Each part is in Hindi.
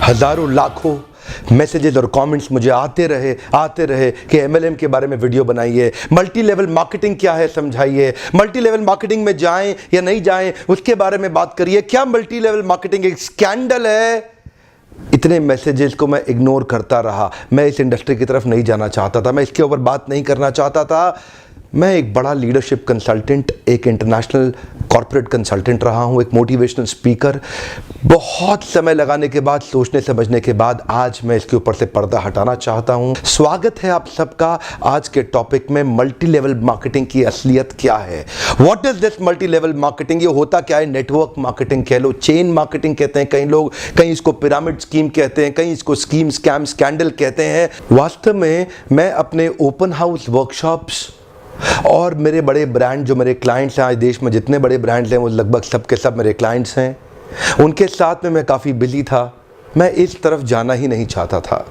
हज़ारों लाखों मैसेजेस और कमेंट्स मुझे आते रहे कि एमएलएम के बारे में वीडियो बनाइए, मल्टी लेवल मार्केटिंग क्या है समझाइए, मल्टी लेवल मार्केटिंग में जाएं या नहीं जाएं उसके बारे में बात करिए, क्या मल्टी लेवल मार्केटिंग एक स्कैंडल है। इतने मैसेजेस को मैं इग्नोर करता रहा। मैं इस इंडस्ट्री की तरफ नहीं जाना चाहता था, मैं इसके ऊपर बात नहीं करना चाहता था। मैं एक बड़ा लीडरशिप कंसल्टेंट, एक इंटरनेशनल कॉर्पोरेट कंसल्टेंट रहा हूं, एक मोटिवेशनल स्पीकर। बहुत समय लगाने के बाद, सोचने समझने के बाद आज मैं इसके ऊपर से पर्दा हटाना चाहता हूं। स्वागत है आप सबका आज के टॉपिक में, मल्टी लेवल मार्केटिंग की असलियत क्या है। What is this multi level marketing? ये होता क्या है? नेटवर्क मार्केटिंग कह लो, चेन मार्केटिंग कहते हैं कई लोग, कहीं इसको पिरामिड स्कीम कहते हैं, कहीं इसको स्कीम स्कैम स्कैंडल कहते हैं। वास्तव में मैं अपने ओपन हाउस वर्कशॉप्स और मेरे बड़े ब्रांड जो मेरे क्लाइंट्स हैं, आज देश में जितने बड़े ब्रांड्स हैं वो लगभग सब के सब मेरे क्लाइंट्स हैं, उनके साथ में मैं काफ़ी बिजी था। मैं इस तरफ जाना ही नहीं चाहता था।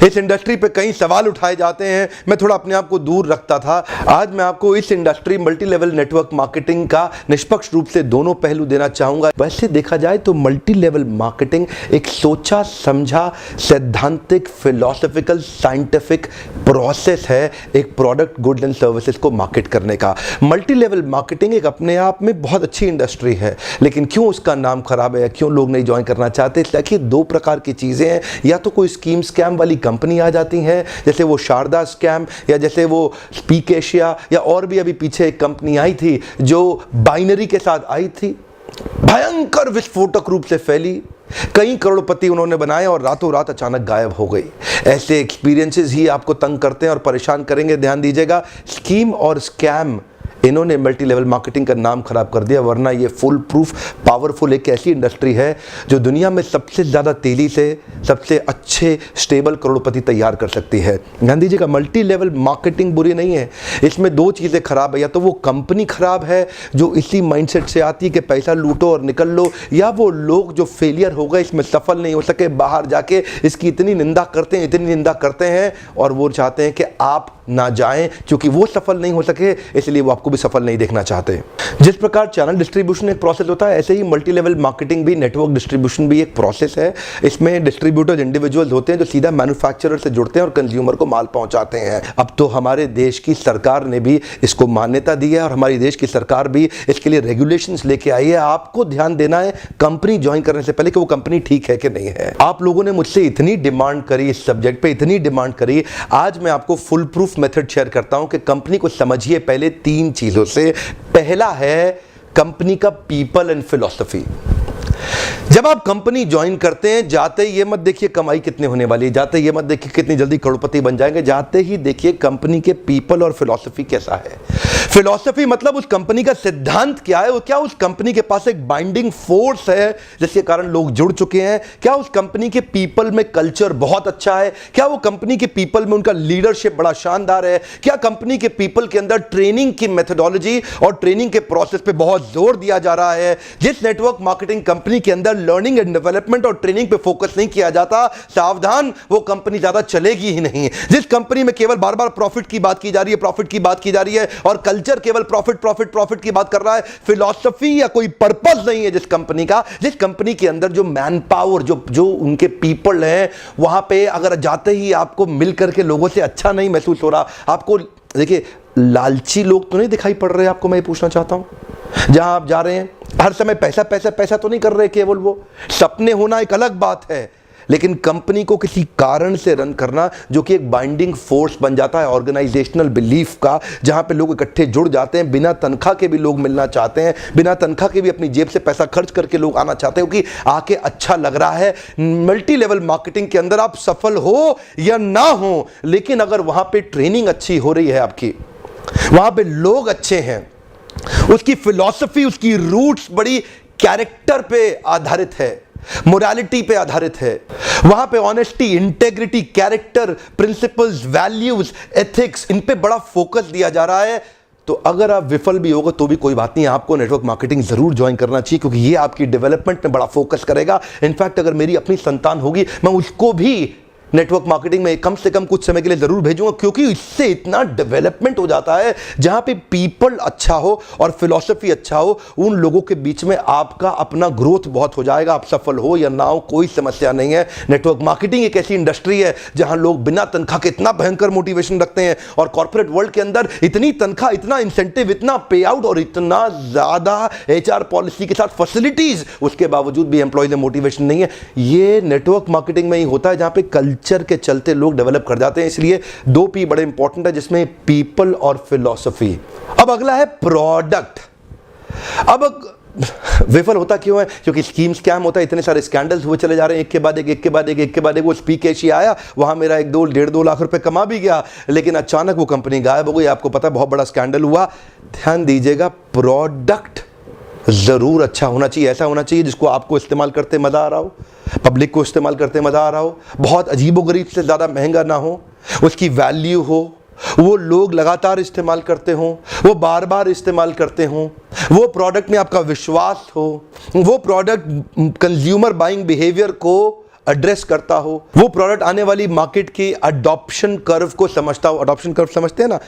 इस इंडस्ट्री पे कई सवाल उठाए जाते हैं, मैं थोड़ा अपने आप को दूर रखता था। आज मैं आपको इस industry multi level network marketing का निष्पक्ष रूप से दोनों पहलू देना चाहूँगा। वैसे देखा जाए तो मल्टी लेवल मार्केटिंग एक सोचा समझा सैद्धांतिक फिलोसॉफिकल साइंटिफिक प्रोसेस है एक प्रोडक्ट गुड्स एंड सर्विसेज को मार्केट करने का। मल्टी लेवल मार्केटिंग एक अपने आप में बहुत अच्छी इंडस्ट्री है, लेकिन क्यों उसका नाम खराब है, क्यों लोग नहीं ज्वाइन करना चाहते? देखिए, दो प्रकार की चीजें हैं। या तो कोई स्कीम स्कैम वाली कंपनी आ जाती है, जैसे वो शारदा स्कैम या जैसे वो स्पीक एशिया, या और भी अभी पीछे एक कंपनी आई थी जो बाइनरी के साथ आई थी, भयंकर विस्फोटक रूप से फैली, कई करोड़पति उन्होंने बनाए और रातों रात अचानक गायब हो गई। ऐसे एक्सपीरियंसेस ही आपको तंग करते हैं और परेशान करेंगे। ध्यान दीजिएगा, स्कीम और स्कैम इन्होंने मल्टी लेवल मार्केटिंग का नाम खराब कर दिया, वरना ये फुल प्रूफ पावरफुल एक ऐसी इंडस्ट्री है जो दुनिया में सबसे ज़्यादा तेजी से सबसे अच्छे स्टेबल करोड़पति तैयार कर सकती है। ध्यान दीजिएगा, मल्टी लेवल मार्केटिंग बुरी नहीं है, इसमें दो चीज़ें खराब है। या तो वो कंपनी खराब है जो इसी माइंडसेट से आती है कि पैसा लूटो और निकल लो, या वो लोग जो फेलियर हो गए, इसमें सफल नहीं हो सके, बाहर जाके इसकी इतनी निंदा करते हैं और वो चाहते हैं कि आप ना जाएं, क्योंकि वो सफल नहीं हो सके इसलिए वो आपको भी सफल नहीं देखना चाहते। जिस प्रकार चैनल डिस्ट्रीब्यूशन एक प्रोसेस होता है, ऐसे ही मल्टी लेवल मार्केटिंग भी, नेटवर्क डिस्ट्रीब्यूशन भी एक प्रोसेस है। इसमें डिस्ट्रीब्यूटर्स इंडिविजुअल्स होते हैं जो सीधा मैन्युफैक्चरर से जुड़ते हैं और कंज्यूमर को माल पहुंचाते हैं। अब तो हमारे देश की सरकार ने भी इसको मान्यता दी है और हमारी देश की सरकार भी इसके लिए रेगुलेशंस लेके आई है। आपको ध्यान देना है कंपनी ज्वाइन करने से पहले कि वो कंपनी ठीक है कि नहीं है। आप लोगों ने मुझसे इतनी डिमांड करी, इस सब्जेक्ट पे इतनी डिमांड करी, आज मैं आपको फुल प्रूफ मेथड शेयर करता हूं कि कंपनी को समझिए पहले तीन चीजों से। पहला है कंपनी का पीपल एंड फिलॉसफी। जब आप कंपनी ज्वाइन करते हैं, जाते ही ये मत देखिए कमाई कितने होने वाली है, जाते ही ये मत देखिए कितनी जल्दी करोड़पति बन जाएंगे, जाते ही देखिए कंपनी के पीपल और फिलॉसफी कैसा है। फिलॉसफी मतलब उस कंपनी का सिद्धांत क्या है, क्या उस कंपनी के पास एक बाइंडिंग फोर्स है जिसके कारण लोग जुड़ चुके हैं, क्या उस कंपनी के पीपल में कल्चर बहुत अच्छा है, क्या वो कंपनी के पीपल में उनका लीडरशिप बड़ा शानदार है, क्या कंपनी के पीपल के अंदर ट्रेनिंग की मेथोडोलॉजी और ट्रेनिंग के प्रोसेस पे बहुत जोर दिया जा रहा है। जिस नेटवर्क मार्केटिंग कंपनी के अंदर लर्निंग एंड डेवलपमेंट और ट्रेनिंग पे फोकस नहीं किया जाता, सावधान, वो कंपनी ज्यादा चलेगी ही नहीं। जिस कंपनी में केवल बार बार प्रॉफिट की बात की जा रही है, प्रॉफिट की बात की जा रही है और कल्चर केवल प्रॉफिट प्रॉफिट प्रॉफिट की बात कर रहा है, फिलॉसफी या कोई पर्पस नहीं है जिस कंपनी का, जिस कंपनी के अंदर जो मैन पावर, जो उनके पीपल हैं, वहां पे अगर जाते ही आपको मिल करके लोगों से अच्छा नहीं महसूस हो रहा, आपको देखिए लालची लोग तो नहीं दिखाई पड़ रहे आपको, मैं ये पूछना चाहता हूं। जहां आप जा रहे हैं हर समय पैसा पैसा पैसा तो नहीं कर रहे केवल, वो सपने होना एक अलग बात है, लेकिन कंपनी को किसी कारण से रन करना जो कि एक बाइंडिंग फोर्स बन जाता है ऑर्गेनाइजेशनल बिलीफ का, जहां पे लोग इकट्ठे जुड़ जाते हैं, बिना तनख्वाह के भी लोग मिलना चाहते हैं, बिना तनख्वाह के भी अपनी जेब से पैसा खर्च करके लोग आना चाहते हैं क्योंकि आके अच्छा लग रहा है। मल्टी लेवल मार्केटिंग के अंदर आप सफल हो या ना हो, लेकिन अगर वहां पे ट्रेनिंग अच्छी हो रही है आपकी, वहां पे लोग अच्छे हैं, उसकी फिलॉसफी, उसकी रूट्स बड़ी कैरेक्टर पे आधारित है, मोरालिटी पे आधारित है, वहां पे honesty, integrity, character, principles, values, ethics, इन पे बड़ा फोकस दिया जा रहा है, तो अगर आप विफल भी होगा तो भी कोई बात नहीं, आपको नेटवर्क मार्केटिंग जरूर ज्वाइन करना चाहिए क्योंकि ये आपकी डेवलपमेंट में बड़ा फोकस करेगा। इनफैक्ट अगर मेरी अपनी संतान होगी, मैं उसको भी नेटवर्क मार्केटिंग में कम से कम कुछ समय के लिए जरूर भेजूंगा, क्योंकि इससे इतना डेवलपमेंट हो जाता है जहां पे पीपल अच्छा हो और फिलॉसफी अच्छा हो, उन लोगों के बीच में आपका अपना ग्रोथ बहुत हो जाएगा। आप सफल हो या ना हो कोई समस्या नहीं है। नेटवर्क मार्केटिंग एक ऐसी इंडस्ट्री है जहां लोग बिना तनख्वाह के इतना भयंकर मोटिवेशन रखते हैं, और कॉर्पोरेट वर्ल्ड के अंदर इतनी तनख्वाह, इतना इंसेंटिव, इतना पे आउट और इतना ज्यादा एचआर पॉलिसी के साथ फैसिलिटीज, उसके बावजूद भी एम्प्लॉय में मोटिवेशन नहीं है। ये नेटवर्क मार्केटिंग में ही होता है, जहां पे कल्चर के चलते लोग डेवलप कर जाते हैं। इसलिए 2 P बड़े इंपॉर्टेंट है, जिसमें पीपल और फिलॉसफी। अब अगला है प्रोडक्ट। अब विफल होता क्यों है? क्योंकि स्कीम स्कैम होता है, इतने सारे स्कैंडल्स हुए चले जा रहे हैं, एक के बाद एक, एक के बाद एक, एक के बाद एक। वो स्पीक एशिया आया, वहां मेरा 1-2 लाख रुपए कमा भी गया, लेकिन अचानक वो कंपनी गायब हो गई। आपको पता है, बहुत बड़ा स्कैंडल हुआ। ध्यान दीजिएगा, प्रोडक्ट जरूर अच्छा होना चाहिए, ऐसा होना चाहिए जिसको आपको इस्तेमाल करते मजा आ रहा हो, पब्लिक को इस्तेमाल करते मजा आ रहा हो, बहुत अजीबोगरीब से ज्यादा महंगा ना हो, उसकी वैल्यू हो, वो लोग लगातार इस्तेमाल करते हों, वो बार बार इस्तेमाल करते हों, वो प्रोडक्ट में आपका विश्वास हो, वो प्रोडक्ट कंज्यूमर बाइंग बिहेवियर को एड्रेस करता हो, वो प्रोडक्ट आने वाली मार्केट की अडॉप्शन कर्व को समझता हो। अडॉप्शन कर्व समझते हैं ना?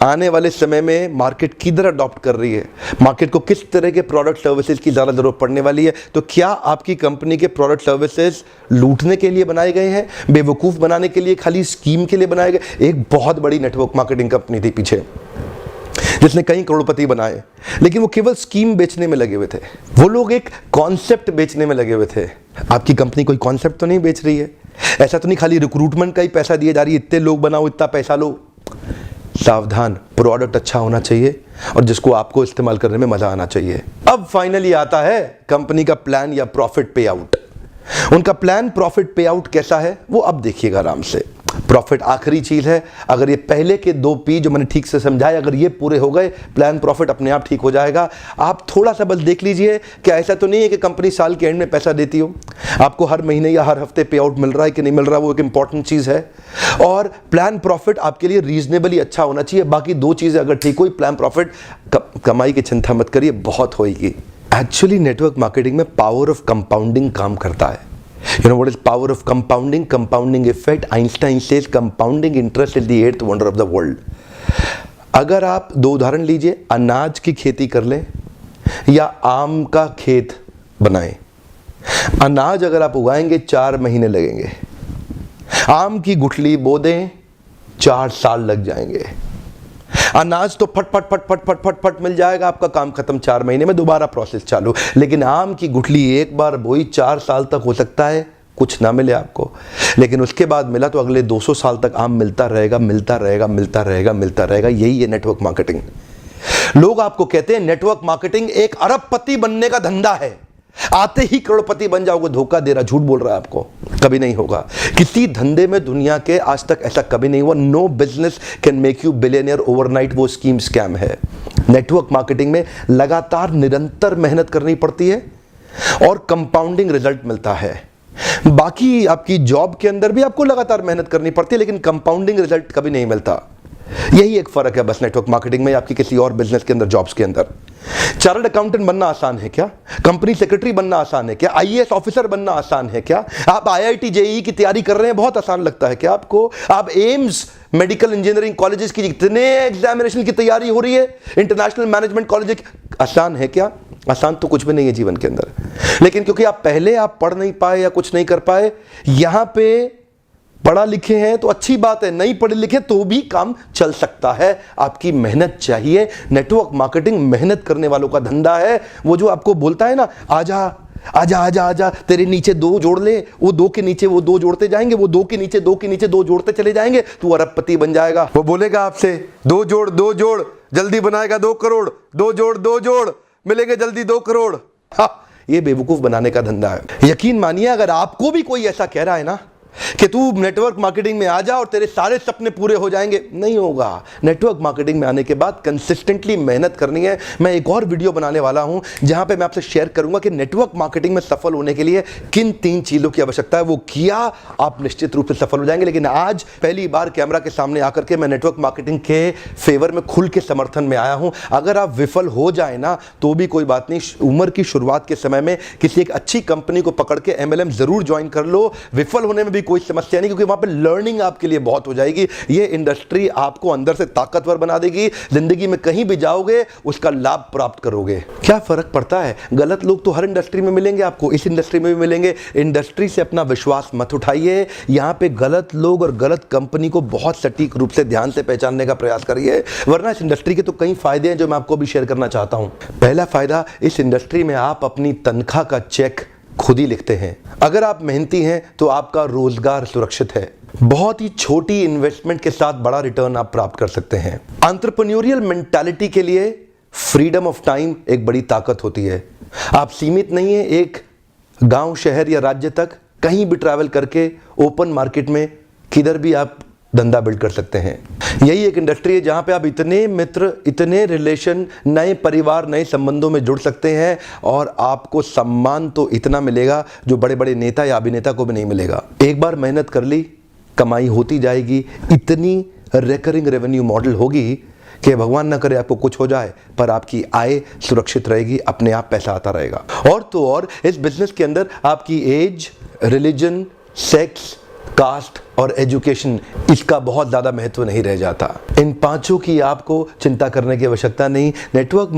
आने वाले समय में मार्केट किधर अडॉप्ट कर रही है, मार्केट को किस तरह के प्रोडक्ट सर्विसेज की ज़्यादा ज़रूरत पड़ने वाली है। तो क्या आपकी कंपनी के प्रोडक्ट सर्विसेज लूटने के लिए बनाए गए हैं, बेवकूफ़ बनाने के लिए, खाली स्कीम के लिए बनाए गए? एक बहुत बड़ी नेटवर्क मार्केटिंग कंपनी थी पीछे, जिसने कई करोड़पति बनाए, लेकिन वो केवल स्कीम बेचने में लगे हुए थे। वो लोग एक कॉन्सेप्ट बेचने में लगे हुए थे। आपकी कंपनी कोई कॉन्सेप्ट तो नहीं बेच रही है, ऐसा तो नहीं खाली रिक्रूटमेंट का ही पैसा दिया जा रही है, इतने लोग बनाओ, इतना पैसा लो। सावधान, प्रोडक्ट अच्छा होना चाहिए और जिसको आपको इस्तेमाल करने में मजा आना चाहिए। अब फाइनली आता है कंपनी का प्लान या प्रॉफिट पे आउट। उनका प्लान प्रॉफिट पे आउट कैसा है वो अब देखिएगा आराम से। प्रॉफिट आखिरी चीज है। अगर ये पहले के 2 P जो मैंने ठीक से समझाए, अगर ये पूरे हो गए, प्लान प्रॉफिट अपने आप ठीक हो जाएगा। आप थोड़ा सा बस देख लीजिए कि ऐसा तो नहीं है कि कंपनी साल के एंड में पैसा देती हो, आपको हर महीने या हर हफ्ते पे आउट मिल रहा है कि नहीं मिल रहा, वो एक इंपॉर्टेंट चीज है। और प्लान प्रॉफिट आपके लिए रीजनेबली अच्छा होना चाहिए। बाकी 2 चीजें अगर ठीक हुई, प्लान प्रॉफिट, कमाई की चिंता मत करिए, बहुत होगी। एक्चुअली नेटवर्क मार्केटिंग में पावर ऑफ कंपाउंडिंग काम करता है। You know what is power of compounding? Compounding effect. Einstein says compounding interest is the 8th wonder of the world. अगर आप 2 उदाहरण लीजिए, अनाज की खेती कर लें या आम का खेत बनाएं। अनाज अगर आप उगाएंगे 4 महीने लगेंगे, आम की गुठली बो दें 4 साल लग जाएंगे। अनाज तो फट फट फट फट फट फट फट मिल जाएगा, आपका काम खत्म, 4 महीने में दोबारा प्रोसेस चालू। लेकिन आम की गुठली एक बार बोई 4 साल तक हो सकता है कुछ ना मिले आपको, लेकिन उसके बाद मिला तो अगले 200 साल तक आम मिलता रहेगा, मिलता रहेगा, मिलता रहेगा, मिलता रहेगा। यही है नेटवर्क मार्केटिंग। लोग आपको कहते हैं नेटवर्क मार्केटिंग एक अरबपति बनने का धंधा है, आते ही करोड़पति बन जाओगे। धोखा दे रहा, झूठ बोल रहा है आपको, कभी नहीं होगा। किसी धंधे में दुनिया के आज तक ऐसा कभी नहीं हुआ। No business can make you billionaire overnight, वो स्कीम स्कैम है। नेटवर्क मार्केटिंग में लगातार निरंतर मेहनत करनी पड़ती है और कंपाउंडिंग रिजल्ट मिलता है। बाकी आपकी जॉब के अंदर भी आपको लगातार मेहनत करनी पड़ती है, लेकिन कंपाउंडिंग रिजल्ट कभी नहीं मिलता। यही एक फर्क है बस नेटवर्क मार्केटिंग में आपकी किसी और बिजनेस के अंदर, जॉब्स के अंदर। चार्टर्ड अकाउंटेंट बनना आसान है क्या? कंपनी सेक्रेटरी बनना आसान है क्या? IAS ऑफिसर बनना आसान है क्या? आप IIT JEE की तैयारी कर रहे हैं, बहुत आसान लगता है क्या आपको? आप एम्स मेडिकल इंजीनियरिंग कॉलेजेस की इतने एग्जामिनेशन की तैयारी हो रही है, इंटरनेशनल मैनेजमेंट कॉलेज, आसान है क्या? आसान तो कुछ भी नहीं है जीवन के अंदर। लेकिन क्योंकि आप पहले पढ़ नहीं पाए या कुछ नहीं कर पाए, यहां पे पढ़ा लिखे हैं तो अच्छी बात है, नहीं पढ़े लिखे तो भी काम चल सकता है। आपकी मेहनत चाहिए। नेटवर्क मार्केटिंग मेहनत करने वालों का धंधा है। वो जो आपको बोलता है ना, आजा आजा आजा आजा, तेरे नीचे 2 जोड़ ले, वो 2 के नीचे वो 2 जोड़ते जाएंगे, वो 2 के नीचे 2 के नीचे 2 जोड़ते चले जाएंगे, तू अरबपति बन जाएगा। वो बोलेगा आपसे 2 जोड़ 2 जोड़, जल्दी बनाएगा 2 करोड़, 2 जोड़ 2 जोड़, मिलेंगे जल्दी 2 करोड़। हाँ, ये बेवकूफ बनाने का धंधा है। यकीन मानिए, अगर आपको भी कोई ऐसा कह रहा है ना कि तू नेटवर्क मार्केटिंग में आ जा और तेरे सारे सपने पूरे हो जाएंगे, नहीं होगा। नेटवर्क मार्केटिंग में आने के बाद कंसिस्टेंटली मेहनत करनी है। मैं एक और वीडियो बनाने वाला हूं जहां पे मैं आपसे शेयर करूंगा कि नेटवर्क मार्केटिंग में सफल होने के लिए किन 3 चीजों की आवश्यकता है। वो किया आप निश्चित रूप से सफल हो जाएंगे। लेकिन आज पहली बार कैमरा के सामने आकर के मैं नेटवर्क मार्केटिंग के फेवर में खुल के समर्थन में आया हूं। अगर आप विफल हो जाए ना तो भी कोई बात नहीं, उम्र की शुरुआत के समय में किसी एक अच्छी कंपनी को पकड़ के MLM जरूर ज्वाइन कर लो। विफल होने में भी भी कोई समस्या नहीं, क्योंकि वहां पे लर्निंग आपके लिए बहुत हो जाएगी। ये इंडस्ट्री आपको अंदर से ताकतवर बना देगी, जिंदगी में कहीं भी जाओगे उसका लाभ प्राप्त करोगे। क्या फर्क पड़ता है, गलत लोग तो हर इंडस्ट्री में मिलेंगे, आपको इस इंडस्ट्री में भी मिलेंगे। इंडस्ट्री से अपना विश्वास मत उठाइए, यहां पे गलत लोग और गलत कंपनी को बहुत सटीक रूप से ध्यान से पहचानने का प्रयास करिए, वरना इस इंडस्ट्री के तो कई फायदे हैं जो मैं आपको भी शेयर करना चाहता हूं। पहला फायदा, इस इंडस्ट्री में आप अपनी तनख्वाह का चेक खुद ही लिखते हैं। अगर आप मेहनती हैं तो आपका रोजगार सुरक्षित है। बहुत ही छोटी इन्वेस्टमेंट के साथ बड़ा रिटर्न आप प्राप्त कर सकते हैं। एंटरप्रेन्योरियल मेंटालिटी के लिए फ्रीडम ऑफ टाइम एक बड़ी ताकत होती है। आप सीमित नहीं है एक गांव, शहर या राज्य तक, कहीं भी ट्रैवल करके ओपन मार्केट में किधर भी आप धंधा बिल्ड कर सकते हैं। यही एक इंडस्ट्री है जहां पे आप इतने मित्र, इतने रिलेशन, नए परिवार, नए संबंधों में जुड़ सकते हैं और आपको सम्मान तो इतना मिलेगा जो बड़े बड़े नेता या अभिनेता को भी नहीं मिलेगा। एक बार मेहनत कर ली, कमाई होती जाएगी। इतनी रिकरिंग रेवेन्यू मॉडल होगी कि भगवान ना करे आपको कुछ हो जाए पर आपकी आय सुरक्षित रहेगी, अपने आप पैसा आता रहेगा। और तो और इस बिजनेस के अंदर आपकी एज, रिलीजन, सेक्स, कास्ट और एजुकेशन, इसका बहुत ज्यादा महत्व नहीं रह जाता। इन पांचों की आपको चिंता करने की आवश्यकता नहीं। नेटवर्क